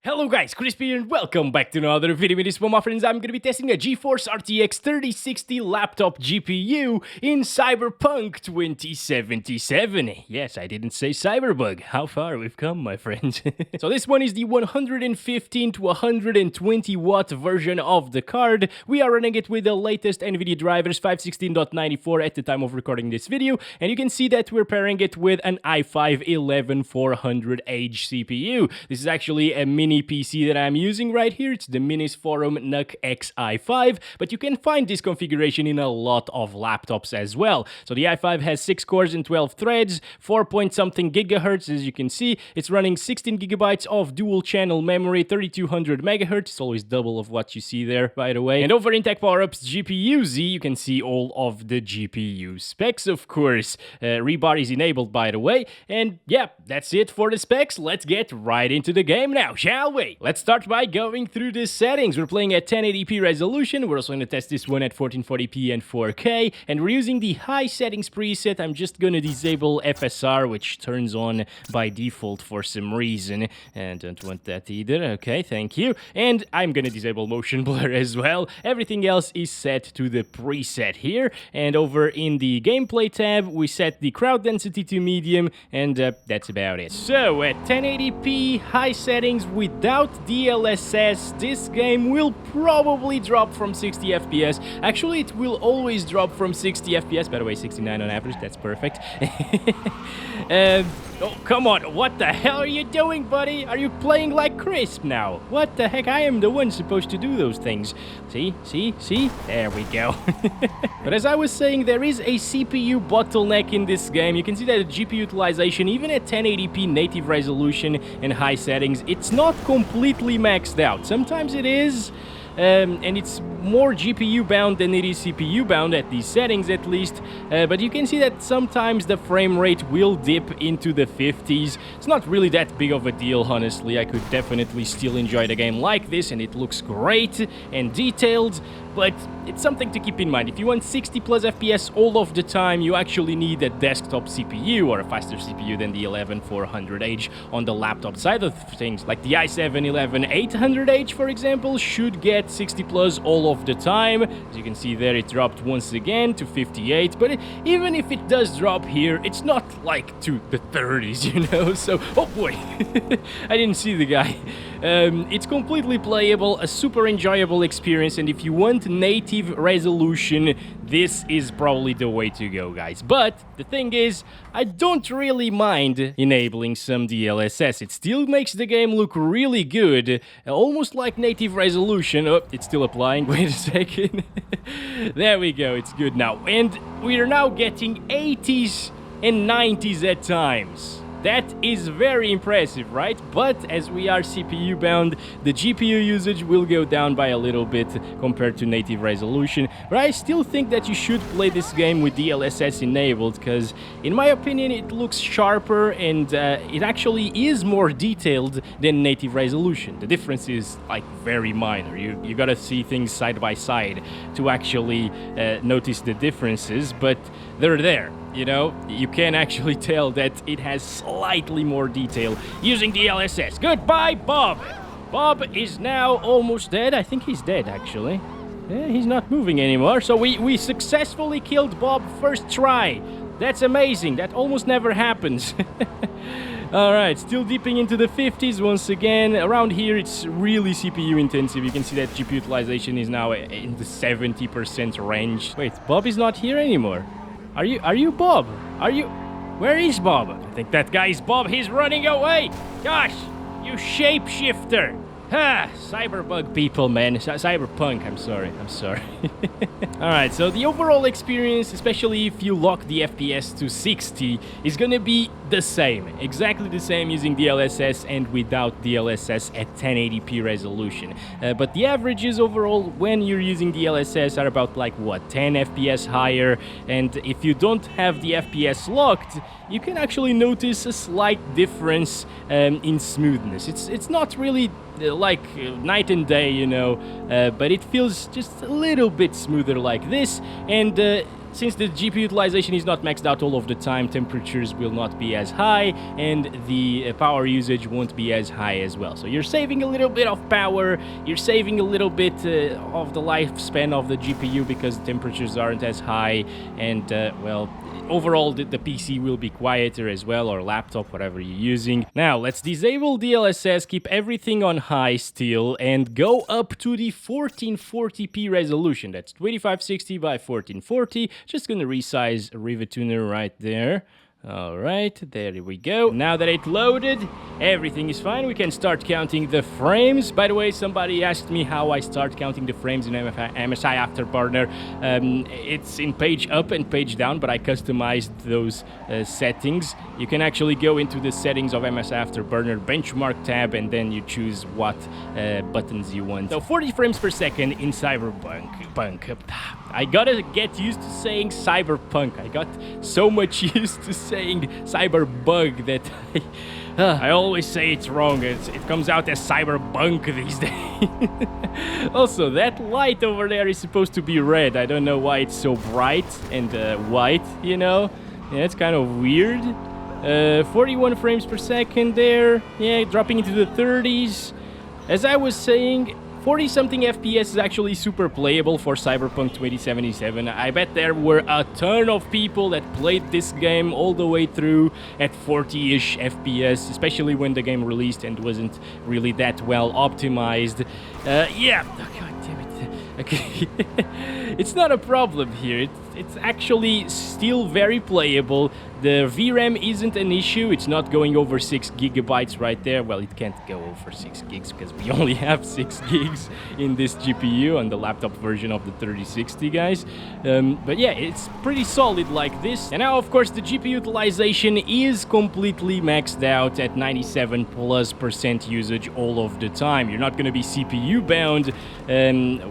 Hello guys, Crispy here and welcome back to another video. In this one, my friends, I'm going to be testing a GeForce RTX 3060 laptop GPU in Cyberpunk 2077. Yes, I didn't say Cyberbug. How far we've come, my friends. So this one is the 115 to 120 watt version of the card. We are running it with the latest Nvidia drivers 516.94 at the time of recording this video, and you can see that we're pairing it with an i5-11400H CPU. This is actually a mini PC that I'm using right here. It's the Minisforum NUC X-i5, but you can find this configuration in a lot of laptops as well. So the i5 has 6 cores and 12 threads, 4-point-something gigahertz. As you can see, it's running 16 gigabytes of dual-channel memory, 3200 megahertz. It's always double of what you see there, by the way. And over in Tech Power-Up's GPU Z, you can see all of the GPU specs, of course. Rebar is enabled, by the way. And yeah, that's it for the specs. Let's get right into the game now, shall we? Let's start by going through the settings. We're playing at 1080p resolution. We're also going to test this one at 1440p and 4K. And we're using the high settings preset. I'm just going to disable FSR, which turns on by default for some reason. And don't want that either. Okay, thank you. And I'm going to disable motion blur as well. Everything else is set to the preset here. And over in the gameplay tab, we set the crowd density to medium. And that's about it. So at 1080p high settings without DLSS, this game will probably drop from 60 FPS. Actually, it will always drop from 60 FPS. By the way, 69 on average, that's perfect. Oh, come on, what the hell are you doing, buddy? Are you playing like Crisp now? What the heck? I am the one supposed to do those things. See? There we go. But as I was saying, there is a CPU bottleneck in this game. You can see that the GPU utilization, even at 1080p native resolution and high settings, it's not completely maxed out. Sometimes it is. And it's more GPU bound than it is CPU bound at these settings at least, but you can see that sometimes the frame rate will dip into the 50s. It's not really that big of a deal, honestly. I could definitely still enjoy the game like this, and it looks great and detailed, but it's something to keep in mind. If you want 60 plus FPS all of the time, you actually need a desktop CPU or a faster CPU than the 11400H on the laptop side of things. Like the i7-11800H, for example, should get 60 plus all of the time. As you can see there, it dropped once again to 58, but even if it does drop here, it's not like to the 30s, you know? So, oh boy, I didn't see the guy. It's completely playable, a super enjoyable experience, and if you want native resolution, this is probably the way to go, guys. But the thing is, I don't really mind enabling some DLSS. It still makes the game look really good, almost like native resolution. Oh, it's still applying. Wait a second. There we go. It's good now. And we are now getting 80s and 90s at times. That is very impressive, right? But as we are CPU bound, the GPU usage will go down by a little bit compared to native resolution. But I still think that you should play this game with DLSS enabled, because in my opinion it looks sharper and it actually is more detailed than native resolution. The difference is like very minor. You gotta see things side by side to actually notice the differences, but they're there. You know, you can actually tell that it has slightly more detail using DLSS. Goodbye, Bob! Bob is now almost dead. I think he's dead, actually. Yeah, he's not moving anymore. So we successfully killed Bob first try. That's amazing. That almost never happens. Alright, still dipping into the 50s once again. Around here, it's really CPU intensive. You can see that GPU utilization is now in the 70% range. Wait, Bob is not here anymore. Are you Bob? Where is Bob? I think that guy is Bob. He's running away. Gosh, you shapeshifter. Ha! Cyberbug people, man. Cyberpunk, I'm sorry. Alright, so the overall experience, especially if you lock the FPS to 60, is gonna be the same. Exactly the same using DLSS and without DLSS at 1080p resolution. But the averages overall when you're using DLSS are about like, what, 10 FPS higher. And if you don't have the FPS locked, you can actually notice a slight difference in smoothness. It's not really like night and day, you know, but it feels just a little bit smoother like this, and since the GPU utilization is not maxed out all of the time, temperatures will not be as high, and the power usage won't be as high as well. So you're saving a little bit of power, you're saving a little bit of the lifespan of the GPU because the temperatures aren't as high, and well, overall the PC will be quieter as well, or laptop, whatever you're using. Now let's disable DLSS, keep everything on high still, and go up to the 1440p resolution. That's 2560 by 1440. Just gonna resize Rivet Tuner right there. Alright, there we go. Now that it loaded, everything is fine. We can start counting the frames. By the way, somebody asked me how I start counting the frames in MSI Afterburner. It's in page up and page down, but I customized those settings. You can actually go into the settings of MSI Afterburner, benchmark tab, and then you choose what buttons you want. So 40 frames per second in Cyberpunk. I gotta get used to saying Cyberpunk. I got so much used to saying Cyberbug that I always say it's wrong. It comes out as Cyberbunk these days. Also, that light over there is supposed to be red. I don't know why it's so bright and white, you know? Yeah, it's kind of weird. 41 frames per second there. Yeah, dropping into the 30s. As I was saying, 40-something FPS is actually super playable for Cyberpunk 2077. I bet there were a ton of people that played this game all the way through at 40-ish FPS, especially when the game released and wasn't really that well optimized. Yeah, oh, god damn it. Okay. It's not a problem here. It's actually still very playable. The VRAM isn't an issue. It's not going over 6 gigabytes right there. Well, it can't go over 6 gigs because we only have 6 gigs in this GPU on the laptop version of the 3060, guys. But yeah, it's pretty solid like this. And now, of course, the GPU utilization is completely maxed out at 97+% usage all of the time. You're not going to be CPU bound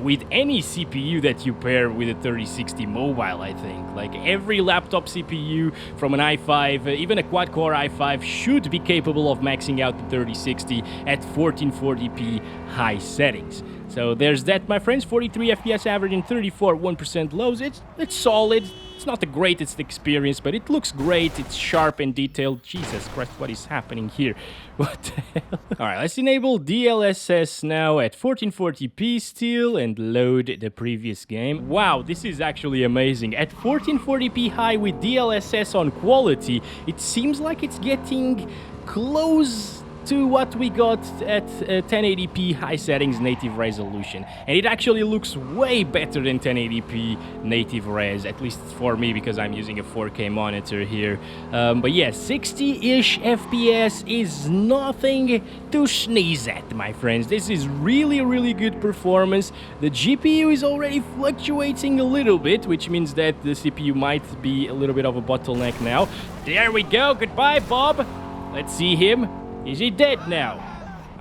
with any CPU that you pair with a 3060 mobile, I think. Like every laptop CPU from an i5, even a quad-core i5, should be capable of maxing out the 3060 at 1440p high settings. So there's that, my friends. 43 FPS average and 34 1% lows. It's solid. It's not the greatest experience, but it looks great. It's sharp and detailed. Jesus Christ, what is happening here? What the hell? Alright, let's enable DLSS now at 1440p still and load the previous game. Wow, this is actually amazing. At 1440p high with DLSS on quality, it seems like it's getting close to what we got at 1080p high settings native resolution, and it actually looks way better than 1080p native res, at least for me because I'm using a 4K monitor here. But yeah, 60-ish FPS is nothing to sneeze at, my friends. This is really good performance. The GPU is already fluctuating a little bit, which means that the CPU might be a little bit of a bottleneck now. There we go. Goodbye, Bob. Let's see him. Is he dead now?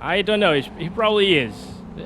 I don't know. He probably is.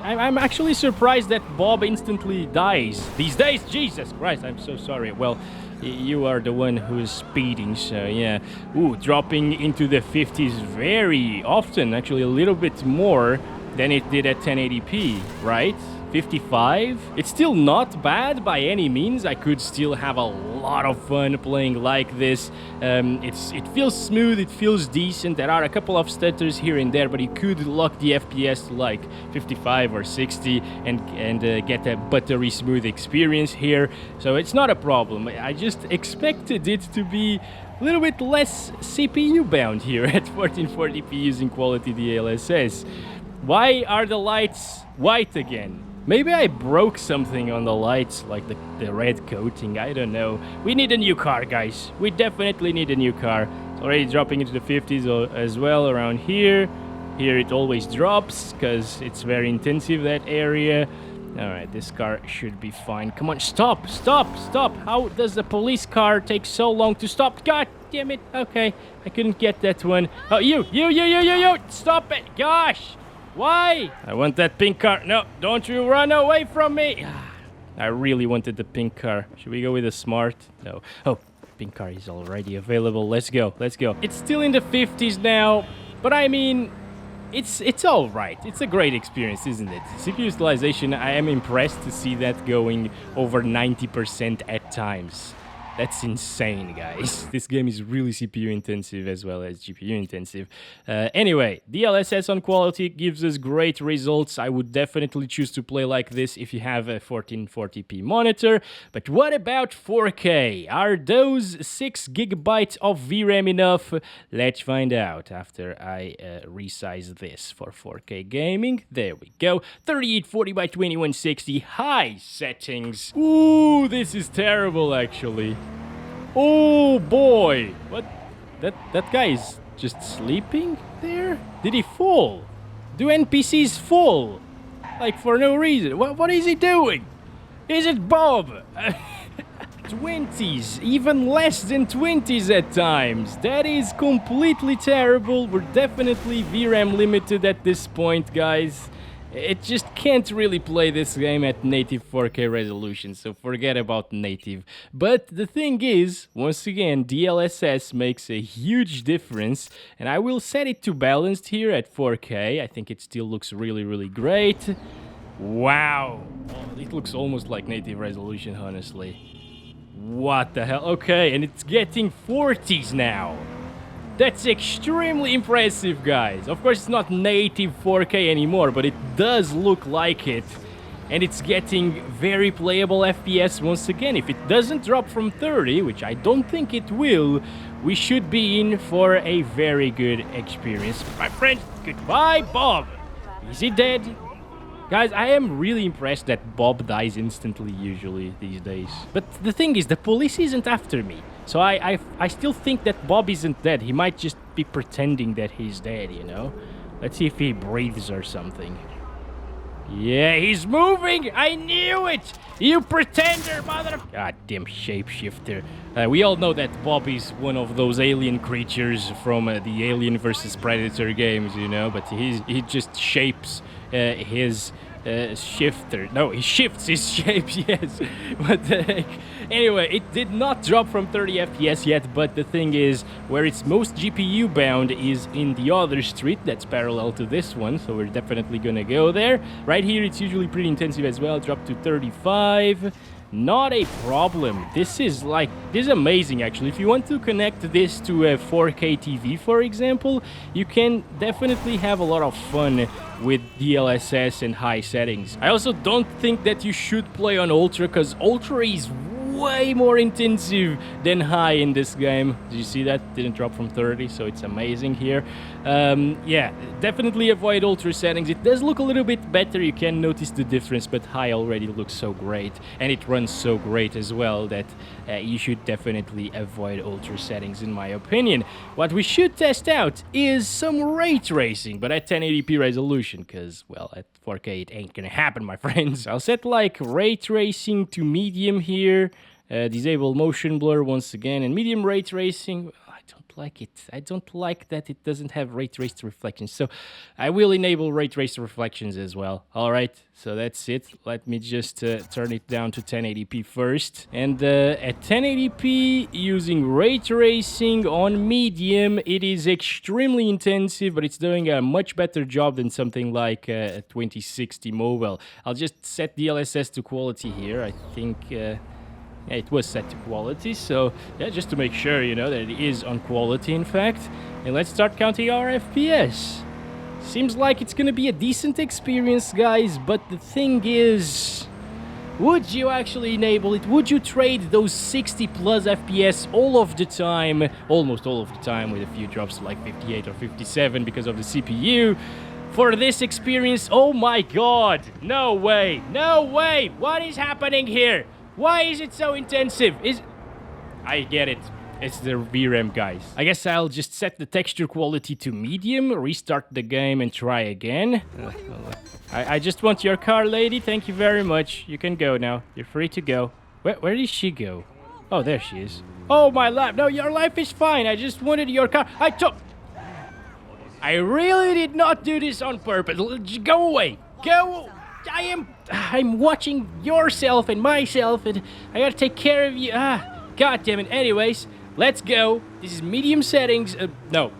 I'm actually surprised that Bob instantly dies these days. Jesus Christ, I'm so sorry. Well, you are the one who's speeding, so yeah. Ooh, dropping into the 50s very often. Actually, a little bit more than it did at 1080p, right? 55. It's still not bad by any means. I could still have a lot of fun playing like this. It feels smooth, it feels decent. There are a couple of stutters here and there, but you could lock the FPS to like 55 or 60 and get a buttery smooth experience here. So it's not a problem. I just expected it to be a little bit less CPU bound here at 1440p using quality DLSS. Why are the lights white again? Maybe I broke something on the lights, like the red coating, I don't know. We need a new car, guys. We definitely need a new car. It's already dropping into the 50s as well around here. Here it always drops, because it's very intensive, that area. Alright, this car should be fine. Come on, stop! How does the police car take so long to stop? God damn it! Okay, I couldn't get that one. Oh, you! Stop it! Gosh! Why? I want that pink car. No, don't you run away from me. I really wanted the pink car. Should we go with the smart? No. Oh, pink car is already available. Let's go. It's still in the 50s now, but I mean, it's all right. It's a great experience, isn't it? CPU utilization, I am impressed to see that going over 90% at times. That's insane, guys. This game is really CPU intensive as well as GPU intensive. Anyway, DLSS on quality gives us great results. I would definitely choose to play like this if you have a 1440p monitor. But what about 4K? Are those 6 GB of VRAM enough? Let's find out after I resize this for 4K gaming. There we go. 3840 by 2160, high settings. Ooh, this is terrible actually. Oh boy! What? That guy is just sleeping there? Did he fall? Do NPCs fall? Like for no reason? What is he doing? Is it Bob? 20s, even less than 20s at times. That is completely terrible. We're definitely VRAM limited at this point, guys. It just can't really play this game at native 4K resolution, so forget about native. But the thing is, once again, DLSS makes a huge difference, and I will set it to balanced here at 4K. I think it still looks really, really great. Wow! Oh, it looks almost like native resolution, honestly. What the hell? Okay, and it's getting 40s now. That's extremely impressive, guys. Of course, it's not native 4K anymore, but it does look like it. And it's getting very playable FPS once again. If it doesn't drop from 30, which I don't think it will, we should be in for a very good experience. My friend, goodbye, Bob. Is he dead? Guys, I am really impressed that Bob dies instantly usually these days. But the thing is, the police isn't after me. So I still think that Bob isn't dead. He might just be pretending that he's dead, you know? Let's see if he breathes or something. Yeah, he's moving! I knew it! You pretender, mother... Goddamn shapeshifter. We all know that Bob is one of those alien creatures from the Alien vs. Predator games, you know? But he just shapes his... shifter. No, he shifts his shapes, yes. What the heck? Anyway, it did not drop from 30 FPS yet, but the thing is, where it's most GPU bound is in the other street that's parallel to this one, so we're definitely gonna go there. Right here, it's usually pretty intensive as well, drop to 35. Not a problem. This is amazing actually. If you want to connect this to a 4K TV, for example, you can definitely have a lot of fun with DLSS and high settings. I also don't think that you should play on Ultra, because Ultra is way more intensive than high in this game. Did you see that? Didn't drop from 30, so it's amazing here. Yeah, definitely avoid Ultra settings. It does look a little bit better, you can notice the difference, but high already looks so great, and it runs so great as well that you should definitely avoid Ultra settings in my opinion. What we should test out is some ray tracing, but at 1080p resolution, because, well, at 4K it ain't gonna happen, my friends. I'll set like ray tracing to medium here. Disable motion blur once again, and medium ray tracing. I don't like it. I don't like that it doesn't have ray traced reflections, so I will enable ray traced reflections as well. All right, so that's it. Let me just turn it down to 1080p first, and at 1080p using ray tracing on medium, it is extremely intensive, but it's doing a much better job than something like 2060 mobile. I'll just set DLSS to quality here. I think yeah, it was set to quality, so yeah, just to make sure, you know, that it is on quality, in fact. And let's start counting our FPS. Seems like it's gonna be a decent experience, guys, but the thing is, would you actually enable it? Would you trade those 60 plus FPS all of the time, almost all of the time, with a few drops to like 58 or 57 because of the CPU, for this experience? Oh my god, no way, no way, what is happening here? Why is it so intensive? I get it. It's the VRAM, guys. I guess I'll just set the texture quality to medium, restart the game, and try again. I just want your car, lady. Thank you very much. You can go now. You're free to go. Where did she go? Oh, there she is. Oh, my life. No, your life is fine. I just wanted your car. I really did not do this on purpose. Go away. Go. I'm watching yourself and myself, and I gotta take care of you. God damn it. Anyways, let's go. This is medium settings. No,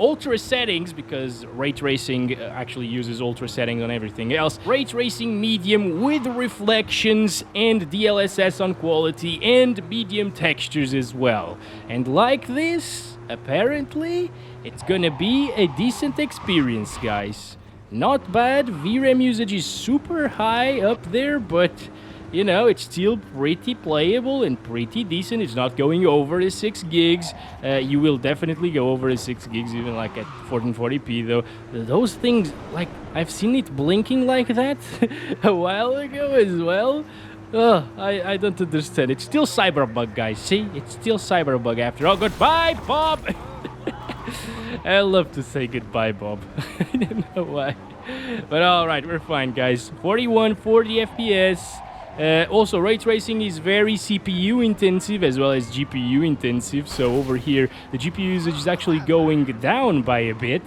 ultra settings, because ray tracing actually uses ultra settings on everything else. Ray tracing medium with reflections and DLSS on quality and medium textures as well. And like this, apparently, it's gonna be a decent experience, guys. Not bad. VRAM usage is super high up there, but you know, it's still pretty playable and pretty decent. It's not going over the 6 gigs. You will definitely go over the 6 gigs, even like at 1440p though. Those things, like, I've seen it blinking like that a while ago as well. I don't understand. It's still Cyberpunk, guys. See? It's still Cyberpunk after all. Goodbye, Bob! I love to say goodbye, Bob. I don't know why. But alright, we're fine, guys. 41, 40 FPS. Also, ray tracing is very CPU intensive as well as GPU intensive. So over here, the GPU usage is actually going down by a bit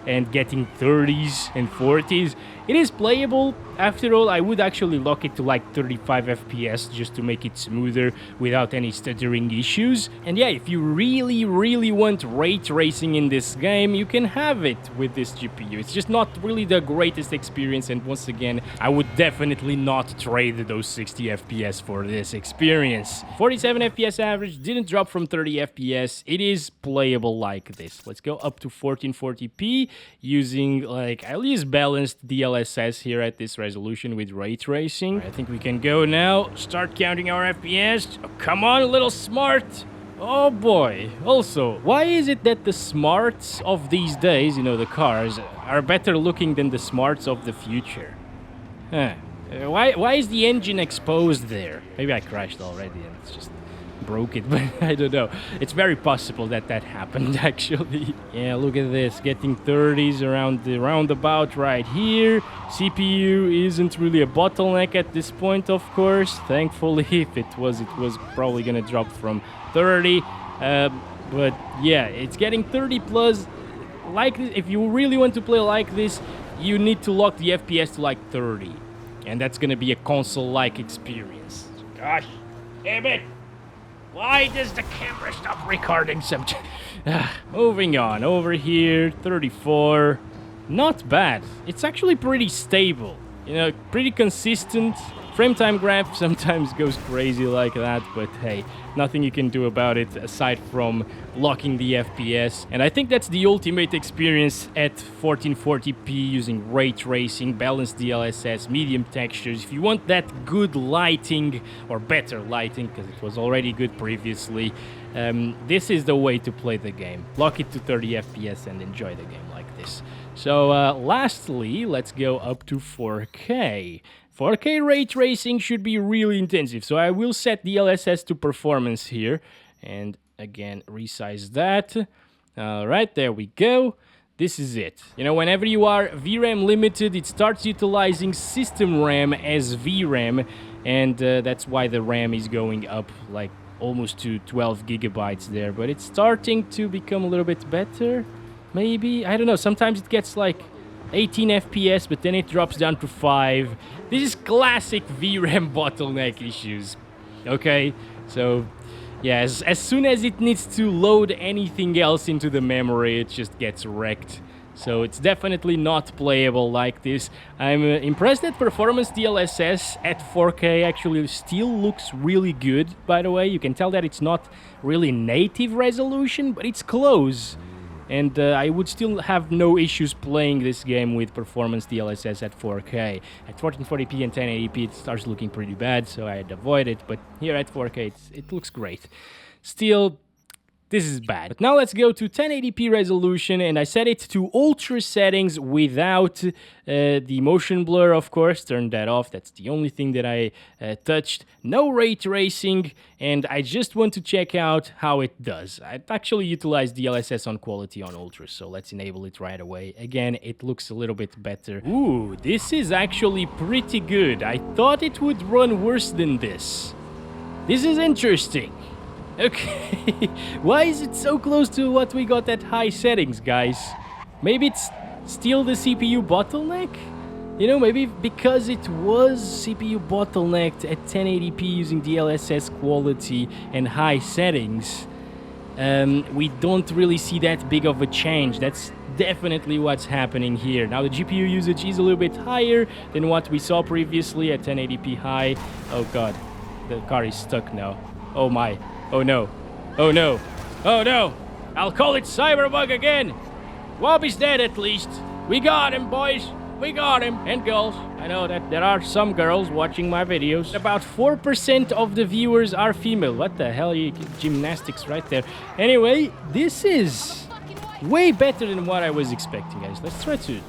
and getting 30s and 40s. It is playable. After all, I would actually lock it to like 35 FPS just to make it smoother without any stuttering issues. And yeah, if you really want ray tracing in this game, you can have it with this GPU. It's just not really the greatest experience, and once again, I would definitely not trade those 60 FPS for this experience. 47 FPS average, didn't drop from 30 FPS. It is playable like this. Let's go up to 1440p using, like, I'll use balanced DLSS here at this resolution with ray tracing. I think we can go now. Start counting our FPS. Oh, come on, a little smart. Oh boy. Also, why is it that the smarts of these days, you know, the cars, are better looking than the smarts of the future? Huh. Why is the engine exposed there? Maybe I crashed already and it's just broke it, but I don't know. It's very possible that that happened, actually. Yeah, look at this. Getting 30s around the roundabout right here. CPU isn't really a bottleneck at this point, of course. Thankfully, if it was probably gonna drop from 30. But yeah, it's getting 30 plus. Like, if you really want to play like this, you need to lock the FPS to like 30. And that's gonna be a console-like experience. Gosh damn it! Why does the camera stop recording sometimes? Moving on, over here, 34. Not bad. It's actually pretty stable. You know, pretty consistent. Frame time graph sometimes goes crazy like that, but hey, nothing you can do about it aside from locking the FPS. And I think that's the ultimate experience at 1440p using ray tracing, balanced DLSS, medium textures. If you want that good lighting, or better lighting, because it was already good previously, this is the way to play the game. Lock it to 30 FPS and enjoy the game like this. So lastly, let's go up to 4K. 4K ray tracing should be really intensive, so I will set DLSS to performance here, and again, resize that. Alright, there we go. This is it. You know, whenever you are VRAM limited, it starts utilizing system RAM as VRAM, and that's why the RAM is going up like almost to 12 gigabytes there, but it's starting to become a little bit better, maybe? I don't know, sometimes it gets like 18 FPS, but then it drops down to 5. This is classic VRAM bottleneck issues. Okay, so yeah, as soon as it needs to load anything else into the memory, it just gets wrecked. So it's definitely not playable like this. I'm impressed that performance DLSS at 4K actually still looks really good, by the way. You can tell that it's not really native resolution, but it's close. And I would still have no issues playing this game with performance DLSS at 4K. At 1440p and 1080p it starts looking pretty bad, so I'd avoid it. But here at 4K it looks great. Still, this is bad. But now let's go to 1080p resolution, and I set it to ultra settings without the motion blur, of course. Turn that off. That's the only thing that I touched. No ray tracing, and I just want to check out how it does. I've actually utilized DLSS on quality on ultra, so let's enable it right away. Again, it looks a little bit better. Ooh, this is actually pretty good. I thought it would run worse than this. This is interesting. Okay, why is it so close to what we got at high settings, guys? Maybe it's still the CPU bottleneck? You know, maybe because it was CPU bottlenecked at 1080p using DLSS quality and high settings. we don't really see that big of a change. That's definitely what's happening here. Now the GPU usage is a little bit higher than what we saw previously at 1080p high. Oh god, the car is stuck now. Oh my, oh no, oh no, oh no, I'll call it Cyberpunk again. Wob is dead at least. We got him, boys. We got him. And girls. I know that there are some girls watching my videos. About 4% of the viewers are female. What the hell? Gymnastics right there. Anyway, this is way better than what I was expecting, guys. Let's try to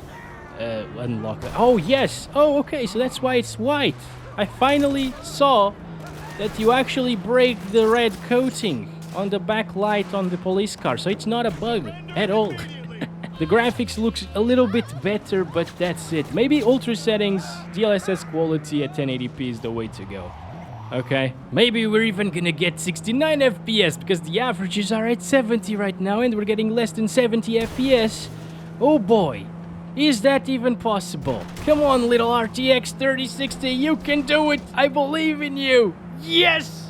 unlock that. Oh, yes. Oh, okay. So that's why it's white. I finally saw that you actually break the red coating on the back light on the police car. So it's not a bug at all. The graphics looks a little bit better, but that's it. Maybe ultra settings, DLSS quality at 1080p is the way to go. Okay, maybe we're even gonna get 69 FPS because the averages are at 70 right now and we're getting less than 70 FPS. Oh boy, is that even possible? Come on, little RTX 3060, you can do it. I believe in you. Yes!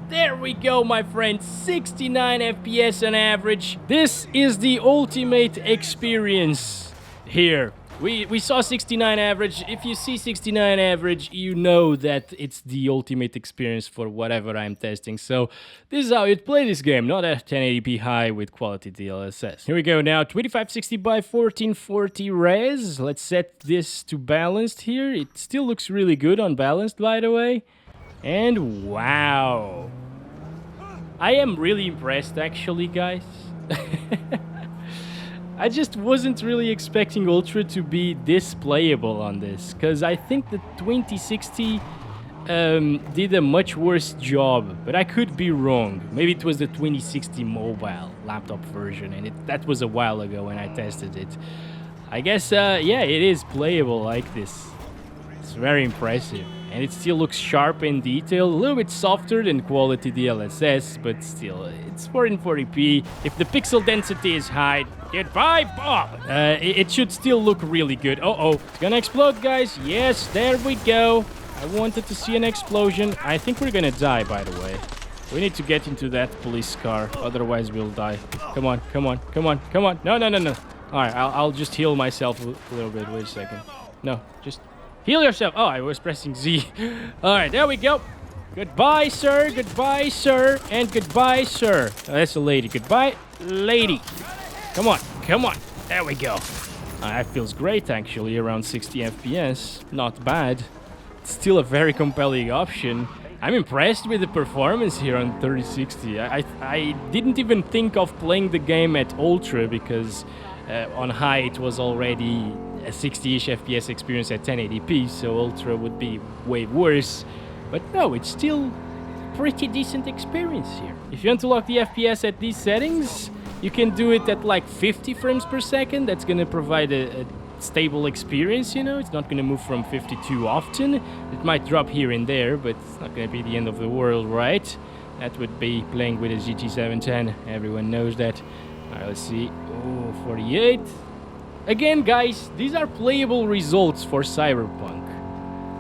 There we go, my friend. 69 FPS on average. This is the ultimate experience here. We saw 69 average. If you see 69 average, you know that it's the ultimate experience for whatever I'm testing. So this is how you'd play this game, not at 1080p high with quality DLSS. Here we go now, 2560 by 1440 res. Let's set this to balanced here. It still looks really good on balanced, by the way. And wow. I am really impressed, actually, guys. I just wasn't really expecting Ultra to be this playable on this, because I think the 2060 did a much worse job, but I could be wrong. Maybe it was the 2060 mobile laptop version, and that was a while ago when I tested it. I guess, yeah, it is playable like this. It's very impressive. And it still looks sharp and detailed, a little bit softer than quality DLSS, but still, it's 1440p. If the pixel density is high, goodbye, Bob! It should still look really good. Uh-oh, it's gonna explode, guys. Yes, there we go. I wanted to see an explosion. I think we're gonna die, by the way. We need to get into that police car, otherwise we'll die. Come on, come on, come on, come on. No, no, no, no. All right, I'll just heal myself a little bit. Wait a second. No, just... heal yourself. Oh, I was pressing Z. All right, there we go. Goodbye, sir. Goodbye, sir. And goodbye, sir. Oh, that's a lady. Goodbye, lady. Come on. Come on. There we go. That feels great, actually. Around 60 FPS. Not bad. It's still a very compelling option. I'm impressed with the performance here on 3060. I didn't even think of playing the game at Ultra because on high it was already a 60-ish FPS experience at 1080p, so Ultra would be way worse. But no, it's still pretty decent experience here. If you want to lock the FPS at these settings, you can do it at like 50 frames per second. That's gonna provide a stable experience, you know. It's not gonna move from 50 too often. It might drop here and there, but it's not gonna be the end of the world, right? That would be playing with a GT 710. Everyone knows that. Alright, let's see. Oh, 48. Again, guys, these are playable results for Cyberpunk.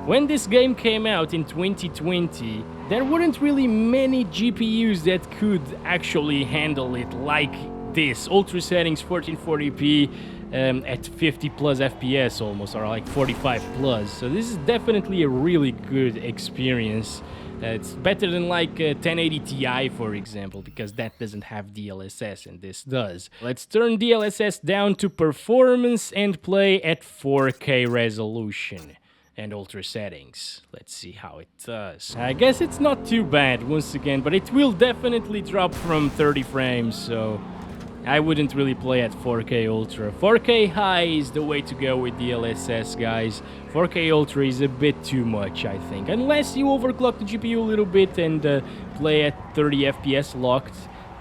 When this game came out in 2020, there weren't really many GPUs that could actually handle it like this. Ultra settings 1440p at 50 plus FPS almost, or like 45 plus. So this is definitely a really good experience. It's better than like 1080 Ti, for example, because that doesn't have DLSS and this does. Let's turn DLSS down to performance and play at 4K resolution and ultra settings. Let's see how it does. I guess it's not too bad once again, but it will definitely drop from 30 frames, so I wouldn't really play at 4K Ultra. 4K High is the way to go with DLSS, guys. 4K Ultra is a bit too much, I think. Unless you overclock the GPU a little bit and play at 30 FPS locked.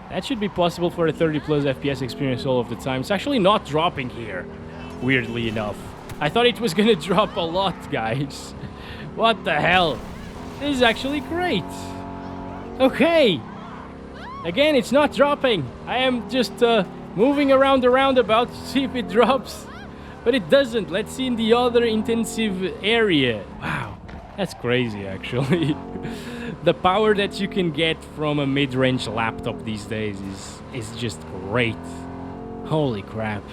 That should be possible for a 30 plus FPS experience all of the time. It's actually not dropping here, weirdly enough. I thought it was gonna drop a lot, guys. What the hell? This is actually great. Okay. Again, it's not dropping. I am just moving around the roundabout to see if it drops. But it doesn't. Let's see in the other intensive area. Wow, that's crazy, actually. The power that you can get from a mid-range laptop these days is just great. Holy crap.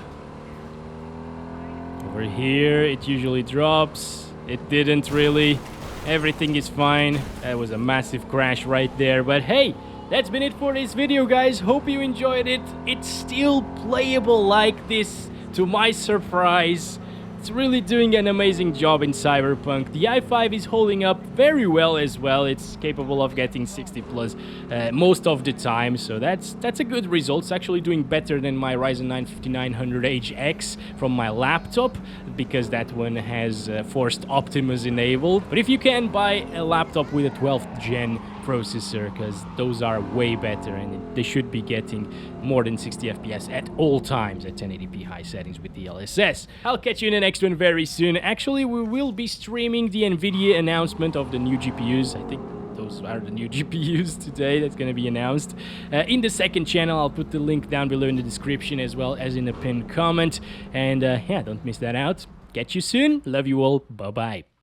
Over here, it usually drops. It didn't really. Everything is fine. That was a massive crash right there. But hey, that's been it for this video, guys. Hope you enjoyed it. It's still playable like this, to my surprise. It's really doing an amazing job in Cyberpunk. The i5 is holding up very well as well. It's capable of getting 60 plus most of the time, so that's a good result. It's actually doing better than my Ryzen 9 5900HX from my laptop, because that one has forced Optimus enabled. But if you can, buy a laptop with a 12th gen processor, because those are way better and they should be getting more than 60 FPS at all times at 1080p high settings with DLSS. I'll catch you in the next one very soon. Actually, we will be streaming the Nvidia announcement of the new GPUs. I think those are the new GPUs today that's going to be announced in the second channel. I'll put the link down below in the description as well as in the pinned comment. And yeah, don't miss that out. Catch you soon. Love you all. Bye-bye.